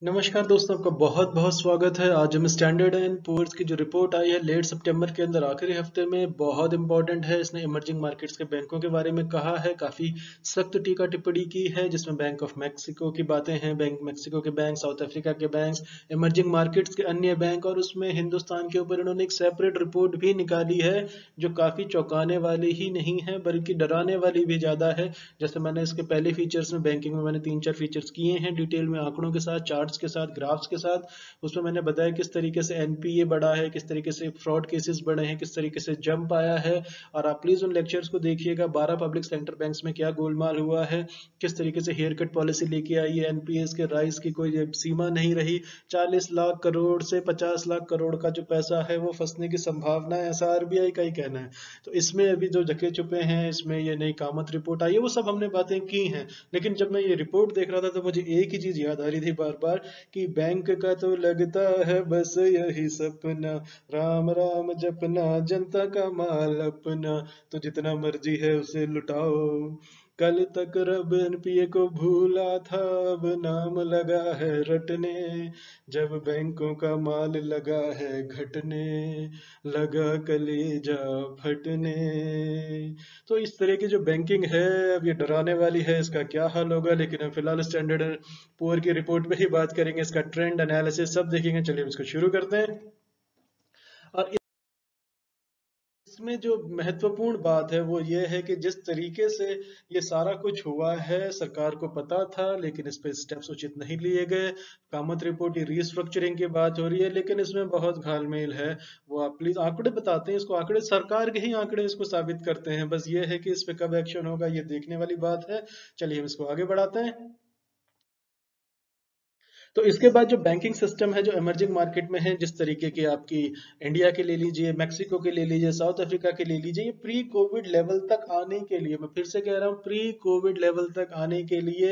नमस्कार दोस्तों, आपका बहुत बहुत स्वागत है। आज हम स्टैंडर्ड एंड पुअर्स की जो रिपोर्ट आई है लेट सितंबर के अंदर आखिरी हफ्ते में, बहुत इंपॉर्टेंट है। इसने इमर्जिंग मार्केट्स के बैंकों के बारे में कहा है, काफ़ी सख्त टीका टिप्पणी की है, जिसमें बैंक ऑफ मैक्सिको की बातें हैं, बैंक मैक्सिको के बैंक, साउथ अफ्रीका के बैंक, इमर्जिंग मार्केट्स के अन्य बैंक, और उसमें हिंदुस्तान के ऊपर इन्होंने एक सेपरेट रिपोर्ट भी निकाली है जो काफ़ी चौंकाने वाली ही नहीं है बल्कि डराने वाली भी ज़्यादा है। जैसे मैंने इसके पहले फीचर्स में, बैंकिंग में मैंने 3-4 फीचर्स किए हैं डिटेल में, आंकड़ों के साथ, चार्ट्स के साथ, ग्राफ्स के साथ। उसमें मैंने बताया किस तरीके से एनपीए बढ़ा है, किस तरीके से फ्रॉड केसेस बढ़े हैं, किस तरीके से जंप आया है। और आप प्लीज उन लेक्चर्स को देखिएगा। 12 पब्लिक सेक्टर बैंक्स में क्या गोलमाल हुआ है, किस तरीके से हेयर कट पॉलिसी लेके आई है, एनपीएस के राइज की कोई सीमा नहीं रही। 40 लाख करोड़ से 50 लाख करोड़ का जो पैसा है वो फंसने की संभावना है, ऐसा आरबीआई का ही कहना है। तो इसमें अभी जो जके छुपे हैं, इसमें ये नई कामत रिपोर्ट आई है, वो सब हमने बातें की हैं। लेकिन जब मैं ये रिपोर्ट देख रहा था तो मुझे एक ही चीज याद आ रही थी बार बार, कि बैंक का तो लगता है बस यही सपना, राम राम जपना, जनता का माल अपना, तो जितना मर्जी है उसे लुटाओ। कल तक रब एनपीए को भूला था, अब नाम लगा है रटने, जब बैंकों का माल लगा है घटने, लगा कलेजा फटने। तो इस तरह की जो बैंकिंग है, अब ये डराने वाली है। इसका क्या हाल होगा, लेकिन हम फिलहाल स्टैंडर्ड पुअर की रिपोर्ट पे ही बात करेंगे, इसका ट्रेंड एनालिसिस सब देखेंगे। चलिए हम इसको शुरू करते हैं। और इसमें जो महत्वपूर्ण बात है वो ये है कि जिस तरीके से ये सारा कुछ हुआ है, सरकार को पता था लेकिन इस पे स्टेप्स उचित नहीं लिए गए। कामत रिपोर्ट की रीस्ट्रक्चरिंग की बात हो रही है, लेकिन इसमें बहुत घालमेल है। वो आप प्लीज आंकड़े बताते हैं, इसको आंकड़े, सरकार के ही आंकड़े इसको साबित करते हैं। बस ये है कि इस पे कब एक्शन होगा ये देखने वाली बात है। चलिए हम इसको आगे बढ़ाते हैं। तो इसके बाद जो बैंकिंग सिस्टम है जो इमर्जिंग मार्केट में है, जिस तरीके की आपकी इंडिया के ले लीजिए, मैक्सिको के ले लीजिए, साउथ अफ्रीका के ले लीजिए, ये प्री कोविड लेवल तक आने के लिए, मैं फिर से कह रहा हूँ, प्री कोविड लेवल तक आने के लिए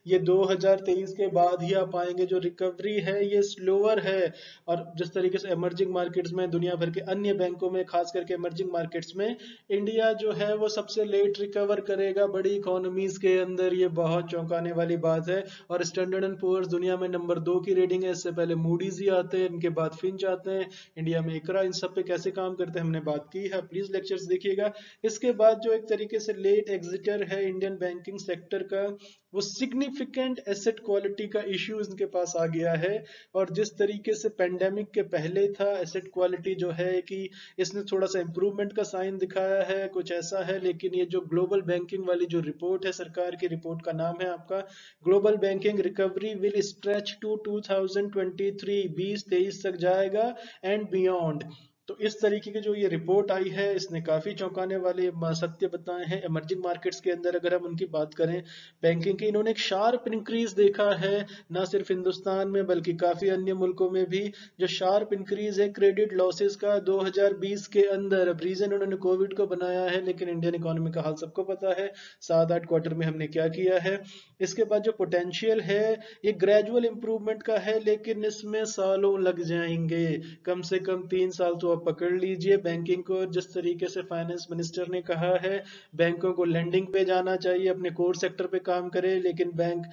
ये 2023 के बाद ही आप पाएंगे। जो रिकवरी है ये स्लोअर है। और जिस तरीके से इमर्जिंग मार्केट्स में, दुनिया भर के अन्य बैंकों में, खास करके इमर्जिंग मार्केट्स में, इंडिया जो है वो सबसे लेट रिकवर करेगा बड़ी इकोनॉमीज के अंदर। ये बहुत चौंकाने वाली बात है। और स्टैंडर्ड एंड पुअर्स दुनिया में नंबर 2 की रेटिंग है। इससे पहले मूडीज ही आते हैं, इनके बाद फिंच आते हैं। इंडिया में इकरा, इन सब पे कैसे काम करते हैं हमने बात की है, प्लीज लेक्चर्स देखिएगा। इसके बाद जो एक तरीके से लेट एग्जिटर है इंडियन बैंकिंग सेक्टर का, वो सिग्निफिकेंट एसेट क्वालिटी का इश्यू इनके पास आ गया है। और जिस तरीके से पेंडेमिक के पहले था, एसेट क्वालिटी जो है कि इसने थोड़ा सा इंप्रूवमेंट का साइन दिखाया है, कुछ ऐसा है। लेकिन ये जो ग्लोबल बैंकिंग वाली जो रिपोर्ट है, सरकार की रिपोर्ट का नाम है आपका global banking recovery will stretch to 2023, 2023 तक जाएगा एंड बियॉन्ड। तो इस तरीके की जो ये रिपोर्ट आई है, इसने काफी चौंकाने वाले सत्य बताए हैं इमर्जिंग मार्केट्स के अंदर। अगर हम उनकी बात करें बैंकिंग की, इन्होंने एक शार्प इंक्रीज देखा है, ना सिर्फ हिंदुस्तान में बल्कि काफी अन्य मुल्कों में भी। जो शार्प इंक्रीज है क्रेडिट लॉसेस का 2020 के अंदर, अब रीजन उन्होंने कोविड को बनाया है, लेकिन इंडियन इकोनॉमी का हाल सबको पता है, 7-8 क्वार्टर में हमने क्या किया है। इसके बाद जो पोटेंशियल है, ये ग्रेजुअल इंप्रूवमेंट का है, लेकिन इसमें सालों लग जाएंगे। कम से कम 3 साल तो आप पकड़ लीजिए बैंकिंग को। जिस तरीके से फाइनेंस मिनिस्टर ने कहा है बैंकों को लेंडिंग पे जाना चाहिए, अपने कोर सेक्टर पे काम करे, लेकिन बैंक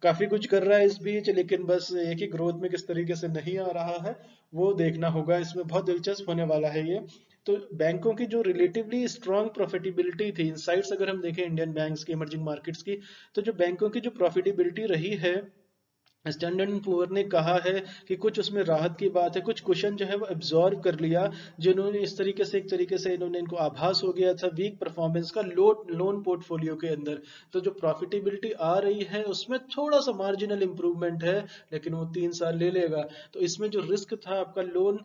काफी कुछ कर रहा है इस बीच, लेकिन बस एक ही ग्रोथ में किस तरीके से नहीं आ रहा है वो देखना होगा। इसमें बहुत दिलचस्प होने वाला है ये। तो बैंकों की जो रिलेटिवली स्ट्रांग प्रॉफिटेबिलिटी थी, इनसाइट्स अगर हम देखें इंडियन बैंक्स की, इमर्जिंग मार्केट्स की, तो जो बैंकों की जो प्रॉफिटेबिलिटी रही है, स्टैंडर्ड एंड पुअर ने कहा है कि कुछ उसमें राहत की बात है, कुछ क्वेश्चन जो है वो एब्जॉर्व कर लिया, जिन्होंने इस तरीके से, एक तरीके से इन्होंने, इनको आभास हो गया था वीक परफॉर्मेंस का लोन पोर्टफोलियो के अंदर। तो जो प्रॉफिटेबिलिटी आ रही है उसमें थोड़ा सा मार्जिनल इंप्रूवमेंट है, लेकिन वो 3 साल ले लेगा। तो इसमें जो रिस्क था आपका लोन,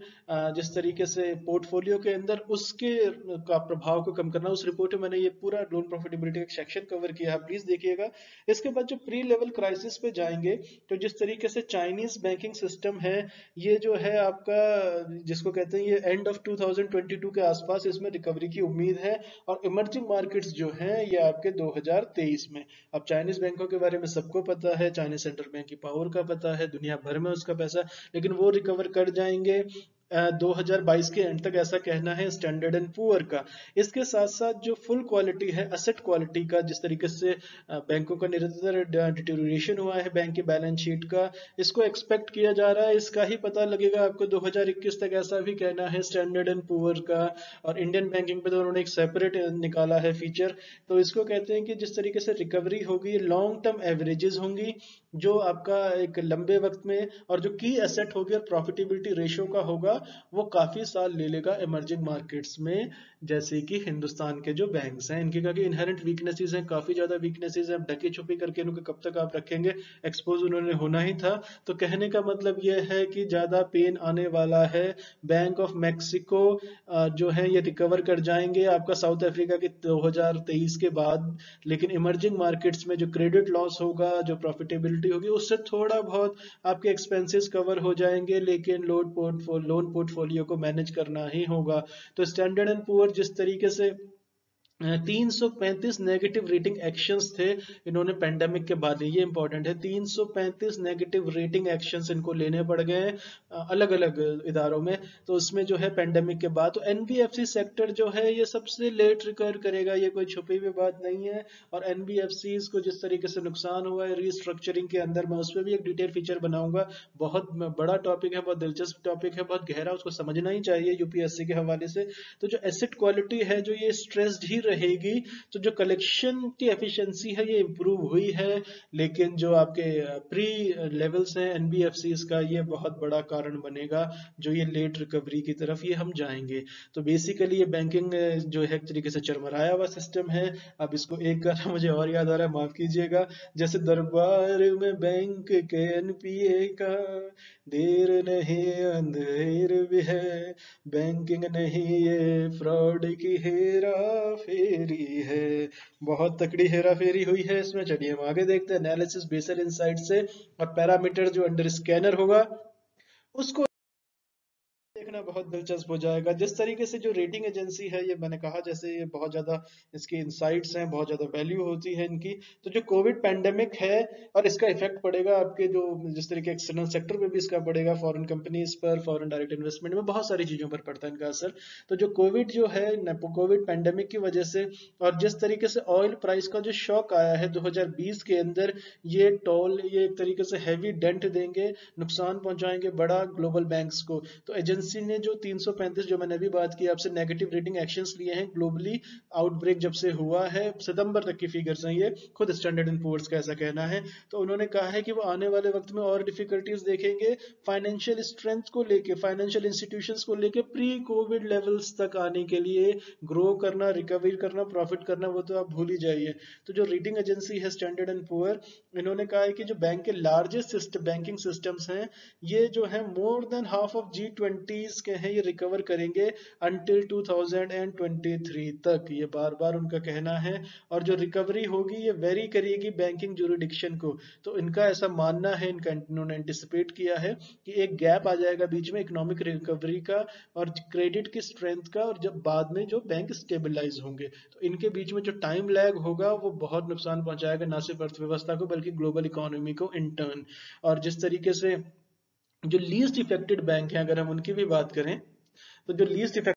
जिस तरीके से पोर्टफोलियो के अंदर, उसके का प्रभाव को कम करना, उस रिपोर्ट में मैंने ये पूरा लोन प्रॉफिटेबिलिटी का सेक्शन कवर किया है, प्लीज देखिएगा। इसके बाद जो प्री लेवल क्राइसिस पे जाएंगे, तो जिस तरीके से चाइनीज बैंकिंग सिस्टम है, ये जो है आपका, जिसको कहते हैं, ये एंड ऑफ 2022 के आसपास इसमें रिकवरी की उम्मीद है। और इमर्जिंग मार्केट्स जो हैं ये आपके 2023 में। अब चाइनीज बैंकों के बारे में सबको पता है, चाइनीज सेंट्रल बैंक की पावर का पता है, दुनिया भर में उसका पैसा, लेकिन वो रिकवर कर जाएंगे। 2022 के एंड तक, ऐसा कहना है स्टैंडर्ड एंड पुअर का। इसके साथ साथ जो फुल क्वालिटी है असेट क्वालिटी का, जिस तरीके से बैंकों का निरंतर डिटेरियोरेशन हुआ है बैंक की बैलेंस शीट का, इसको एक्सपेक्ट किया जा रहा है, इसका ही पता लगेगा आपको 2021 तक, ऐसा भी कहना है स्टैंडर्ड एंड पुअर का। और इंडियन बैंकिंग पे तो उन्होंने एक सेपरेट निकाला है फीचर। तो इसको कहते हैं कि जिस तरीके से रिकवरी होगी, लॉन्ग टर्म एवरेजेस होंगी जो आपका एक लंबे वक्त में, और जो की एसेट होगी और प्रॉफिटेबिलिटी रेशियो का होगा, वो काफी साल ले लेगा इमर्जिंग मार्केट्स में, जैसे कि हिंदुस्तान के जो बैंक्स हैं इनके, क्योंकि इनहेरेंट वीकनेसेस हैं, काफी ज्यादा वीकनेसेस हैं, ढकी छुपी करके इनको कब तक आप रखेंगे, एक्सपोज उन्होंने होना ही था। तो कहने का मतलब ये है कि ज्यादा पेन आने वाला है। बैंक ऑफ मैक्सिको जो है ये रिकवर कर जाएंगे आपका साउथ अफ्रीका के 2023 के बाद, लेकिन इमर्जिंग मार्केट्स में जो क्रेडिट लॉस होगा, जो प्रॉफिटेबिलिटी होगी, उससे थोड़ा बहुत आपके एक्सपेंसेस कवर हो जाएंगे, लेकिन लोन पोर्टफोलियो को मैनेज करना ही होगा। तो स्टैंडर्ड एंड पुअर जिस तरीके से 335 नेगेटिव रेटिंग एक्शंस थे इन्होंने पेंडेमिक के बाद, ये इंपॉर्टेंट है, 335 नेगेटिव रेटिंग एक्शंस इनको लेने पड़ गए अलग अलग इदारों में। तो उसमें जो है पेंडेमिक के बाद, तो एनबीएफसी सेक्टर जो है ये सबसे लेट रिकवर करेगा, ये कोई छुपी हुई बात नहीं है। और एनबीएफसी को जिस तरीके से नुकसान हुआ है रीस्ट्रक्चरिंग के अंदर, मैं उस पर भी एक डिटेल फीचर बनाऊंगा। बहुत बड़ा टॉपिक है, बहुत दिलचस्प टॉपिक है, बहुत गहरा, उसको समझना ही चाहिए यूपीएससी के हवाले से। तो जो एसेट क्वालिटी है जो ये स्ट्रेस्ड ही रहेगी, तो जो कलेक्शन की एफिशिएंसी है ये इंप्रूव हुई है, लेकिन जो आपके प्री लेवल्स हैं एनबीएफसीज का, ये बहुत बड़ा कारण बनेगा जो ये लेट रिकवरी की तरफ ये हम जाएंगे। तो बेसिकली ये बैंकिंग जो है एक तरीके से चरमराया हुआ सिस्टम है। अब इसको एक गाना मुझे और याद आ रहा है, माफ कीजिएगा, जैसे दरबार में बैंक के एनपीए का, देर नहीं अंधेर भी है, बैंकिंग नहीं ये फ्रॉड की हेरा फेरी है। बहुत तकड़ी हेरा फेरी हुई है इसमें। चलिए हम आगे देखते हैं, एनालिसिस बेसल इनसाइट से, और पैरामीटर जो अंडर स्कैनर होगा उसको देखना बहुत दिलचस्प हो जाएगा। जिस तरीके से जो रेटिंग एजेंसी है, ये मैंने कहा जैसे ये बहुत ज्यादा इसके इनसाइट्स हैं, बहुत ज्यादा वैल्यू होती है इनकी। तो जो कोविड पैंडेमिक है और इसका इफेक्ट पड़ेगा आपके जो जिस तरीके एक्सटर्नल सेक्टर पे भी इसका पड़ेगा, फॉरेन कंपनीज पर, फॉरेन डायरेक्ट इन्वेस्टमेंट में, बहुत सारी चीजों पर पड़ता है इनका असर। तो जो कोविड जो है, कोविड पैंडेमिक की वजह से, और जिस तरीके से ऑयल प्राइस का जो शॉक आया है 2020 के अंदर, ये एक तरीके से हैवी डेंट देंगे, नुकसान पहुंचाएंगे बड़ा ग्लोबल बैंक्स को। तो एजेंसी ने जो 335, जो मैंने अभी बात की आपसे, नेगेटिव रेटिंग एक्शंस लिए हैं ग्लोबली, आउटब्रेक जब से हुआ है, सितंबर तक की फिगर्स हैं ये, खुद स्टैंडर्ड एंड पुअर्स का ऐसा कहना है। तो उन्होंने कहा है कि वो आने वाले वक्त में और डिफिकल्टीज देखेंगे फाइनेंशियल स्ट्रेंथ को लेके, फाइनेंशियल इंस्टीट्यूशंस को लेके प्री कोविड लेवल्स तक आने के लिए ग्रो करना, रिकवरी करना, प्रॉफिट करना, वो तो आप भूल ही जाइए। तो जो रेटिंग एजेंसी है स्टैंडर्ड एंड पुअर, इन्होंने कहा है कि जो बैंक के लार्जेस्ट बैंकिंग सिस्टम्स हैं, ये जो है more than half of G20s के हैं, ये रिकवर करेंगे अंटिल 2023 तक, ये बार बार उनका कहना है। और जो रिकवरी होगी ये वेरी करेगी बैंकिंग जुरिडिक्शन को। तो इनका ऐसा मानना है, इन्होंने एंटिसिपेट किया है कि एक गैप आ जाएगा बीच में इकोनॉमिक रिकवरी का और क्रेडिट की स्ट्रेंथ का, और जब बाद में जो बैंक स्टेबलाइज होंगे, तो इनके बीच में जो टाइम लैग होगा वो बहुत नुकसान पहुंचाएगा, ना सिर्फ अर्थव्यवस्था को बल्कि ग्लोबल इकोनॉमी को इन टर्न। और जिस तरीके से जो लीस्ट इफेक्टेड बैंक हैं, अगर हम उनकी भी बात करें, तो जो लीस्ट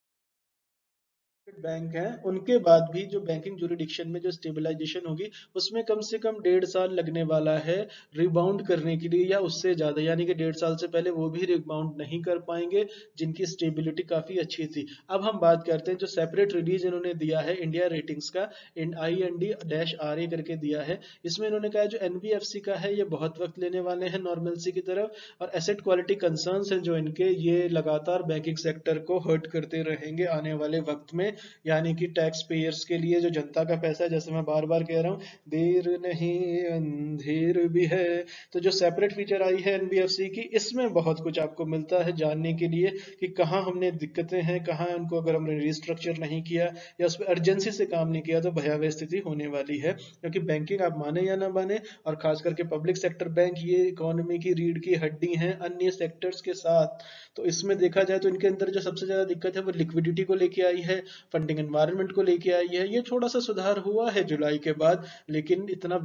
बैंक हैं उनके बाद भी जो बैंकिंग जुरिडिक्शन में जो स्टेबलाइजेशन होगी, उसमें कम से कम 1.5 साल लगने वाला है रिबाउंड करने के लिए, या उससे ज्यादा, यानी कि 1.5 साल से पहले वो भी रिबाउंड नहीं कर पाएंगे जिनकी स्टेबिलिटी काफी अच्छी थी। अब हम बात करते हैं जो सेपरेट रिलीज इन्होंने दिया है इंडिया रेटिंग्स का, IND-RA करके दिया है। इसमें इन्होंने कहा जो एनबीएफसी का है ये बहुत वक्त लेने वाले हैं नॉर्मलसी की तरफ, और एसेट क्वालिटी कंसर्न्स हैं जो इनके, ये लगातार बैंकिंग सेक्टर को हर्ट करते रहेंगे आने वाले वक्त में। यानी कि टैक्स पेयर्स के लिए जो जनता का पैसा है, जैसे मैं बार बार कह रहा हूँ, देर नहीं अंधेर भी है। तो जो सेपरेट फीचर आई है एनबीएफसी की, इसमें बहुत कुछ आपको मिलता है जानने के लिए कि कहाँ हमने दिक्कतें हैं, कहाँ उनको अगर हमने रिस्ट्रक्चर नहीं किया या उस पर अर्जेंसी से काम नहीं किया तो भयावह स्थिति होने वाली है। क्योंकि बैंकिंग आप माने या ना माने, और खास करके पब्लिक सेक्टर बैंक, ये इकोनॉमी की रीढ़ की हड्डी हैं अन्य सेक्टर्स के साथ। तो इसमें देखा जाए तो इनके अंदर जो सबसे ज्यादा दिक्कत है वो लिक्विडिटी को लेके आई है, फंडिंग एनवायरनमेंट को लेके आई है। ये थोड़ा सा सुधार हुआ है जुलाई के बाद, लेकिन इतना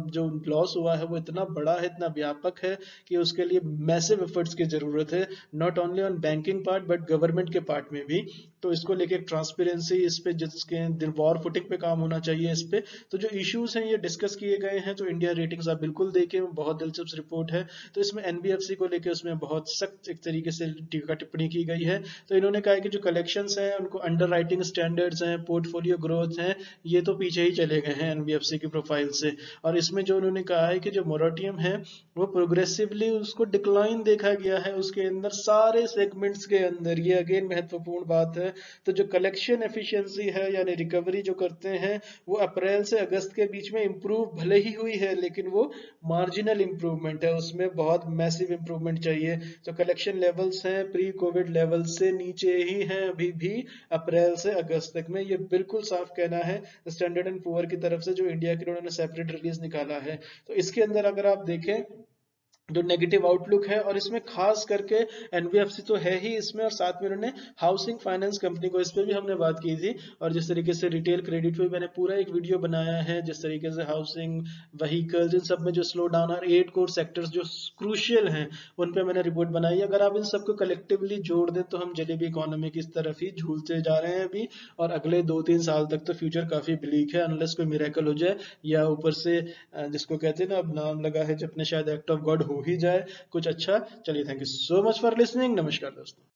जो लॉस हुआ है वो इतना बड़ा है, इतना व्यापक है कि उसके लिए मैसिव एफर्ट्स की जरूरत है, not only on banking part but government के पार्ट में भी। तो इसको लेके ट्रांसपेरेंसी, इस पे जिसके वॉर फुटिंग पे काम होना चाहिए इस पे। तो जो इश्यूज हैं ये डिस्कस किए गए हैं। तो इंडिया रेटिंग्स आप बिल्कुल देखें, बहुत दिलचस्प रिपोर्ट है। तो इसमें एनबीएफसी को लेके उसमें बहुत सख्त एक तरीके से टीका टिप्पणी की गई है। तो इन्होंने कहा है कि जो कलेक्शंस हैं उनको, अंडर राइटिंग स्टैंडर्ड्स हैं, पोर्टफोलियो ग्रोथ हैं, ये तो पीछे ही चले गए हैं एनबीएफसी की प्रोफाइल से। और इसमें जो उन्होंने कहा है कि जो मोरेटोरियम है वो प्रोग्रेसिवली उसको डिक्लाइन देखा गया है उसके अंदर सारे सेगमेंट्स के अंदर। ये अगेन महत्वपूर्ण बात है। तो जो कलेक्शन एफिशिएंसी है यानी रिकवरी जो करते हैं वो अप्रैल से अगस्त के बीच में इंप्रूव भले ही हुई है, लेकिन वो मार्जिनल इंप्रूवमेंट है, उसमें बहुत मैसिव इंप्रूवमेंट चाहिए। तो कलेक्शन लेवल्स हैं प्री कोविड लेवल से नीचे ही हैं अभी भी अप्रैल से अगस्त तक में, ये बिल्कुल साफ कहना है स्टैंडर्ड एंड पुअर की तरफ से, जो इंडिया के उन्होंने सेपरेट रिलीज निकाला है। तो इसके अंदर अगर आप देखें जो नेगेटिव आउटलुक है, और इसमें खास करके एनबीएफसी तो है ही इसमें, और साथ में उन्होंने हाउसिंग फाइनेंस कंपनी को, इस पे भी हमने बात की थी। और जिस तरीके से रिटेल क्रेडिट पे मैंने पूरा एक वीडियो बनाया है, जिस तरीके से हाउसिंग, व्हीकल्स, इन सब में जो स्लो डाउन, और 8 कोर सेक्टर्स जो क्रूशियल हैं उन पे मैंने रिपोर्ट बनाई है। अगर आप इन सबको कलेक्टिवली जोड़ दें तो हम जलेबी इकोनॉमी की तरफ ही झूलते जा रहे हैं अभी, और अगले 2-3 साल तक तो फ्यूचर काफी ब्लीक है, अनलेस कोई मिरेकल हो जाए, या ऊपर से जिसको कहते हैं ना, अब नाम लगा है जब अपने, शायद एक्ट ऑफ गॉड हो ही जाए कुछ अच्छा। चलिए, thank you so much for listening. नमस्कार दोस्तों।